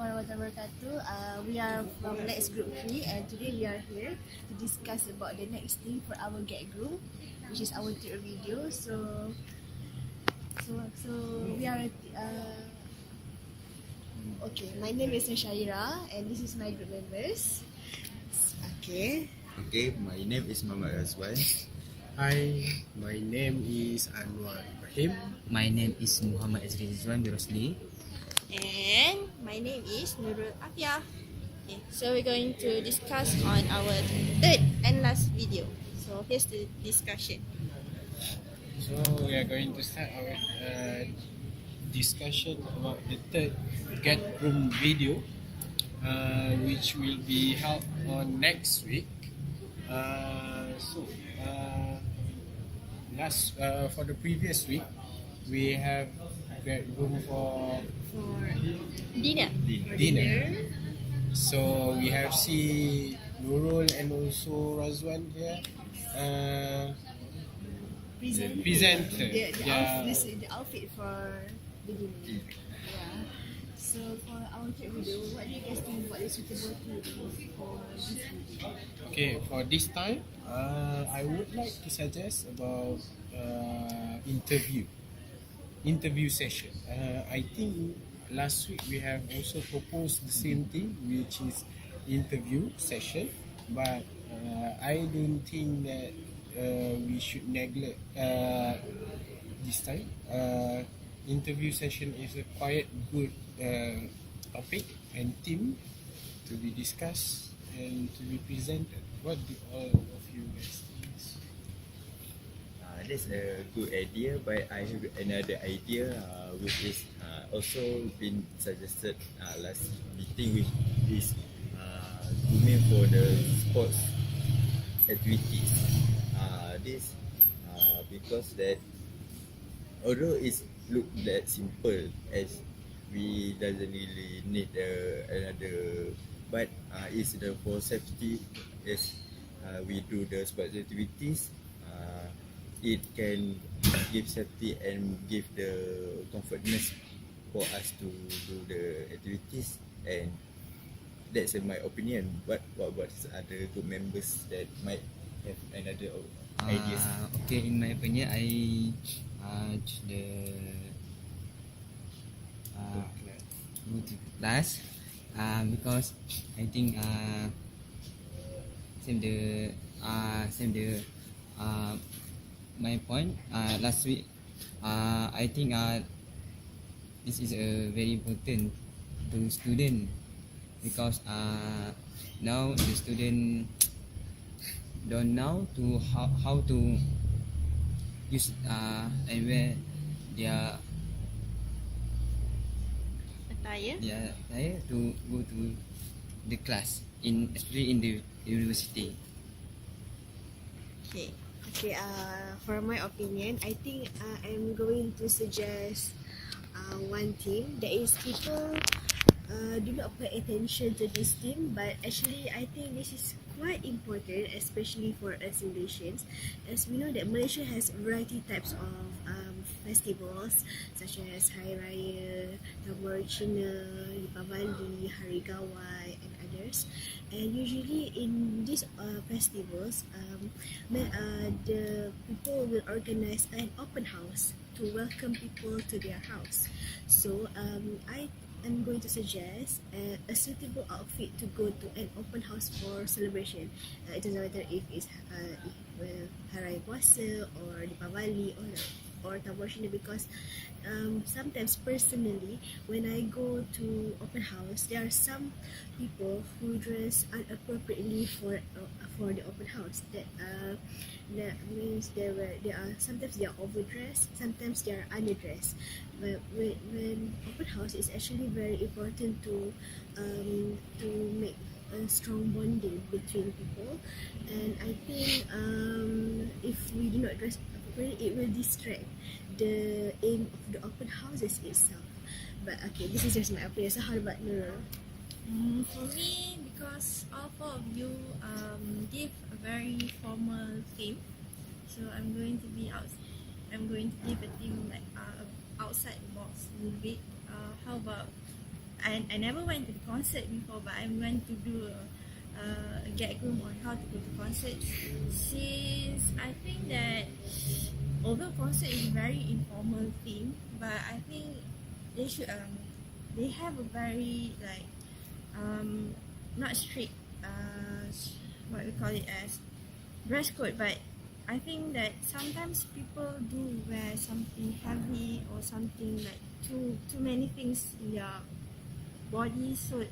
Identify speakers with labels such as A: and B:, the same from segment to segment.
A: warahmatullahi wabarakatuh. We are from Lax2007 and today we are here to discuss about the next thing for our Get Groomed, which is our third video. So we are okay. My name is Shaira and this is my group members. Okay.
B: Okay, my name is Muhammad Razwan.
C: Hi, my name is Anwar Ibrahim.
D: My name is Muhammad Rizwan Birosli.
A: And my name is Nurul Afia. Okay, so we're going to discuss on our third and last video. So here's the discussion.
C: So we are going to start our discussion about the third Get Groomed video, which will be held on next week. For the previous week, we have Get Groomed for
A: Dinner.
C: So we have see Nurul and also Razwan here. Presenter.
A: The outfit for the dinner. Yeah. So for our third video, what do you guys think about the suitable clothing for this video?
C: Okay, for this time, I would like to suggest about interview session. I think last week we have also proposed the same thing, which is interview session, but I don't think that we should neglect this time. Interview session is a quite good topic and theme to be discussed and to be presented. What do all of you guys think?
B: That's a good idea, but I have another idea which is also been suggested last meeting, which is grooming for the sports activities. This because that although it's look that simple as we doesn't really need another, but it's the for safety as we do the sports activities. It can give safety and give the comfortness for us to do the activities, and that's my opinion. What other group members that might have another ideas?
D: Okay, in my opinion, I choose the go to class because I think same the my point last week. I think this is very important to student because now the student don't know to how to use and wear their attire to go to the class especially in the university.
A: Okay, for my opinion, I think I'm going to suggest one thing. That is, people do not pay attention to this thing, but actually I think this is quite important, especially for us Malaysians, as we know that Malaysia has variety types of festivals such as Hari Raya, Tahun Cina, Deepavali, Hari Gawai and others. And usually in these festivals, the people will organize an open house to welcome people to their house. So I'm going to suggest a suitable outfit to go to an open house for celebration. It doesn't matter if it's Hari Raya Puasa or Deepavali or Tahun Cina, because sometimes personally when I go to open house, there are some people who dress inappropriately for the open house. That means they are sometimes they are overdressed, sometimes they are underdressed. But when open house is actually very important to make a strong bonding between people, and I think if we do not dress appropriately, it will distract the aim of the open houses itself. But okay, this is just my opinion. So how about Nurul?
E: For me, because all four of you give a very formal theme, so I'm going to give a theme like outside the box a little bit. How about I never went to the concert before, but I went to do a get groomed on how to go to concerts. Since I think that although concert is very informal theme, but I think they should they have a very like not strict what we call it as dress code, but I think that sometimes people do wear something heavy or something like too many things in their body. So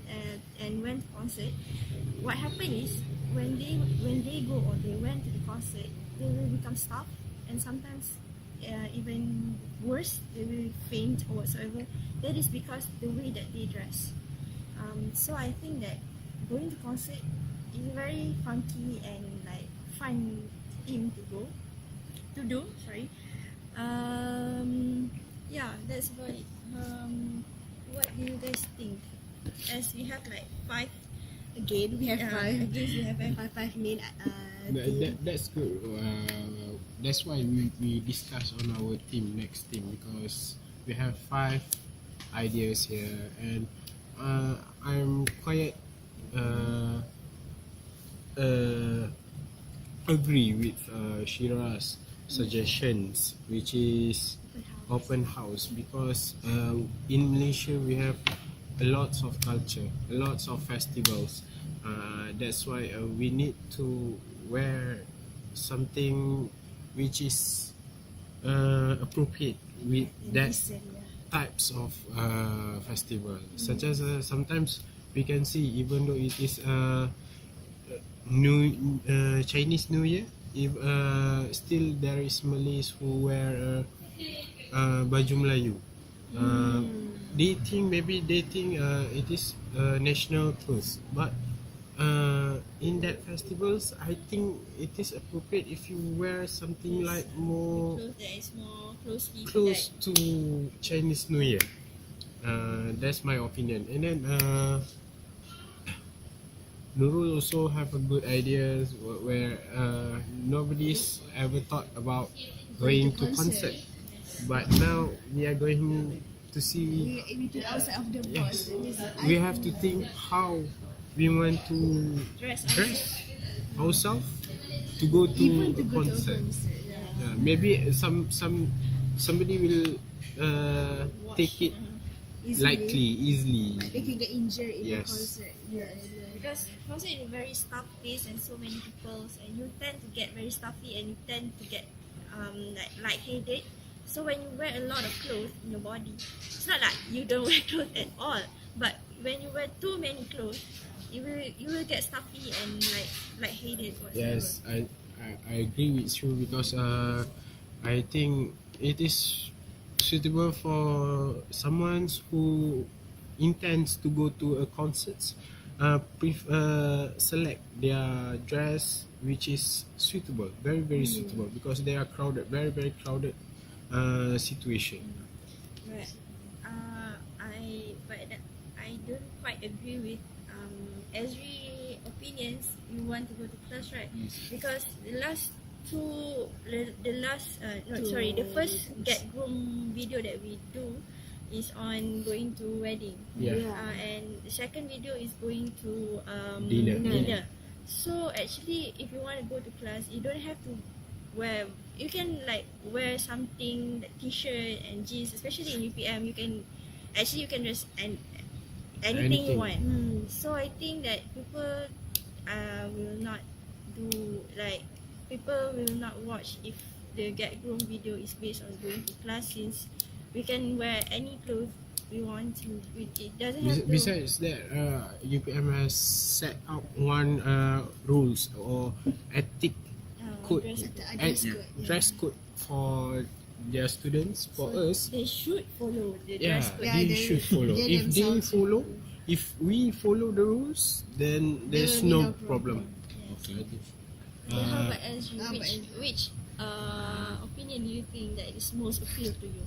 E: and went to concert, what happened is when they go or they went to the concert, they will become stuffed, and sometimes even worse, they will faint or whatsoever. That is because the way that they dress. So I think that going to concert is very funky and like fun thing to do. Sorry. Yeah, that's about it. What do you guys think? As we have like 5
A: Again, we have five.
E: Again, we have
A: Five main
C: That's good. That's why we discuss on our team next team, because we have 5 ideas here, and I'm quite agree with Shira's suggestions, which is open house, because in Malaysia we have a lots of culture, lots of festivals. That's why we need to wear something which is appropriate with that types of festival. Such as sometimes we can see, even though it is Chinese New Year, if still there is Malays who wear baju Melayu. They think it is national clothes, but in that festivals, I think it is appropriate if you wear something like more
E: clothes that is more closely
C: close to Chinese New Year. That's my opinion. And then Nurul also have a good ideas where nobody's ever thought about going to concert, but now we are going to see.
A: We do outside of the
C: Yes,
A: box.
C: we have to think how we want to
E: dress
C: ourselves to go to
A: Even to
C: a
A: go to a
C: concert.
A: concert.
C: Yeah, maybe somebody will take it easily.
A: They can get injured in
C: Yes.
A: the concert. Yeah.
E: because concert is a very stuffed place and so many people, and you tend to get very stuffy and you tend to get like lightheaded. So when you wear a lot of clothes in your body, it's not like you don't wear clothes at all, but when you wear too many clothes, you will get stuffy and like lightheaded whatsoever.
C: Yes, I agree with you, because I think it is suitable for someone who intends to go to a concert. Select their dress which is suitable, very suitable, because they are crowded, very crowded situation.
E: But I don't quite agree with Ezri opinions. You want to go to class, right? Because the first get groom video that we do is on going to wedding.
C: Yeah.
E: And the second video is going to
C: Dinner.
E: So actually, if you want to go to class, you don't have to wear. You can like wear something like t-shirt and jeans, especially in UPM. You can dress and anything you want. So I think that people will not do like people will not watch if the get groom video is based on going to class, since we can wear any clothes we want to. It doesn't have to.
C: Besides that, UPM has set up one rules or ethic code, dress code for their students. For us,
E: They should follow the
C: yeah,
E: dress code.
C: they should follow.
A: they
C: If they
A: themselves
C: follow, if we follow the rules, then there's
A: will be
C: no
A: no
C: problem.
E: Yes.
C: Okay.
E: How about Ezri?
A: how about
E: Which opinion do you think that is most appeal to you?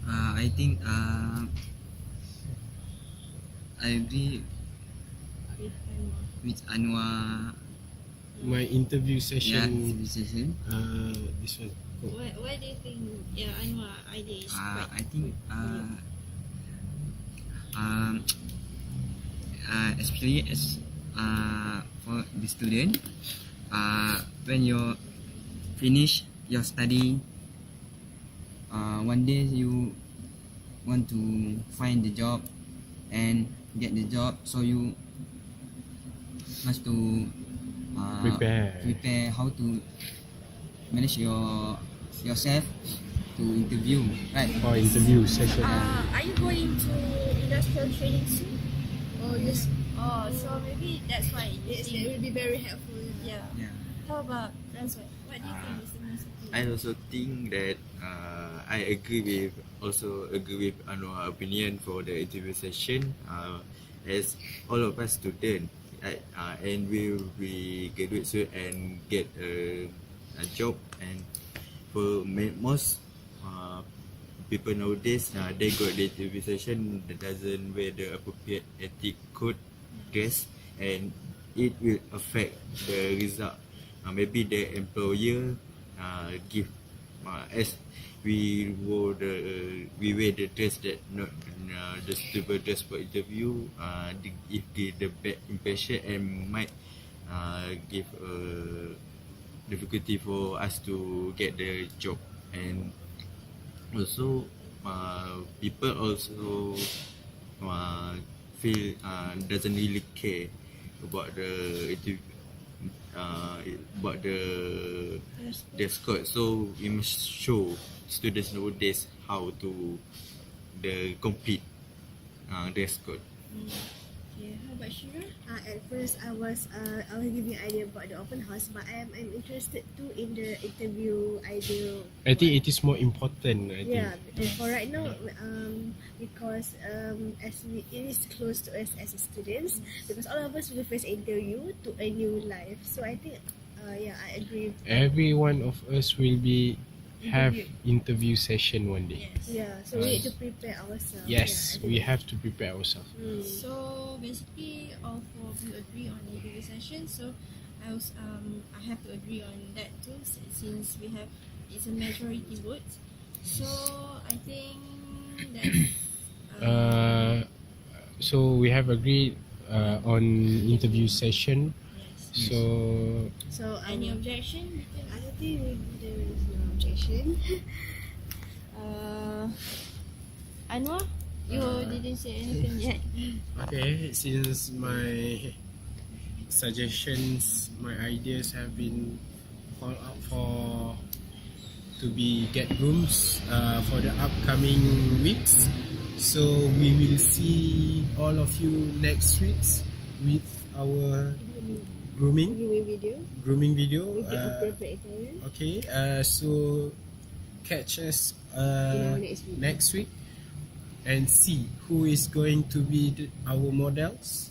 D: I think I agree with Anwar.
C: My interview
D: Yeah,
C: session.
D: decision.
C: This one. Oh.
E: Why do you think Anwar idea is quite
D: I think um, especially as for the student, when you finish your study, one day you want to find the job and get the job, so you must to prepare how to manage yourself to interview, right?
C: For interview session.
E: Are you going to industrial training soon?
A: Oh yes,
E: Oh, so maybe that's why you
A: yes,
E: think.
A: it will be very helpful.
E: Yeah.
D: Yeah.
E: How about Ranswell? What do you think, Mr. Musa?
B: I also think that I agree with Anwar's opinion for the interview session. As all of us students, and we will be graduate soon and get a job. And for most people nowadays, they got the interview session that doesn't wear the appropriate ethic code dress, and it will affect the result. Maybe the employer give as we wear the dress that not the suitable dress for interview. It give the bad impression and might give difficulty for us to get the job. And also people also feel doesn't really care about the about the dress code. So we must show students nowadays how to the complete dress code.
A: Okay, how about Shira? At first, I was giving idea about the open house, but I'm interested too in the interview idea.
C: I think it is more important. I think.
A: Yeah, for right now, because it is close to us as students, because all of us will face interview to a new life. So I think, yeah, I agree.
C: Every one of us will be have interview session one day.
E: Yes.
A: Yeah, so we need to prepare ourselves.
C: Yes,
A: yeah,
C: we have to prepare ourselves.
E: So basically, all four of you agree on the interview session. So I have to agree on that too, since it's a majority vote. So I think that
C: So we have agreed on interview session.
E: yes.
C: So
A: So
E: Any objection?
A: I don't think there is no objection.
E: Anwar, you didn't say anything yet.
C: okay, since my suggestions, my ideas have been called out for to be get rooms for the upcoming weeks. So we will see all of you next week with our grooming video.
A: With the appropriate Italian.
C: Okay, so catch us next week and see who is going to be our models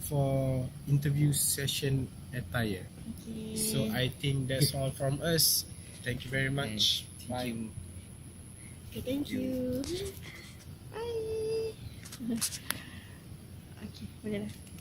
C: for interview session attire.
E: Okay.
C: So I think that's all from us. Thank you very much.
D: Thank you.
A: Okay, thank you. Bye. Okay, boleh dah.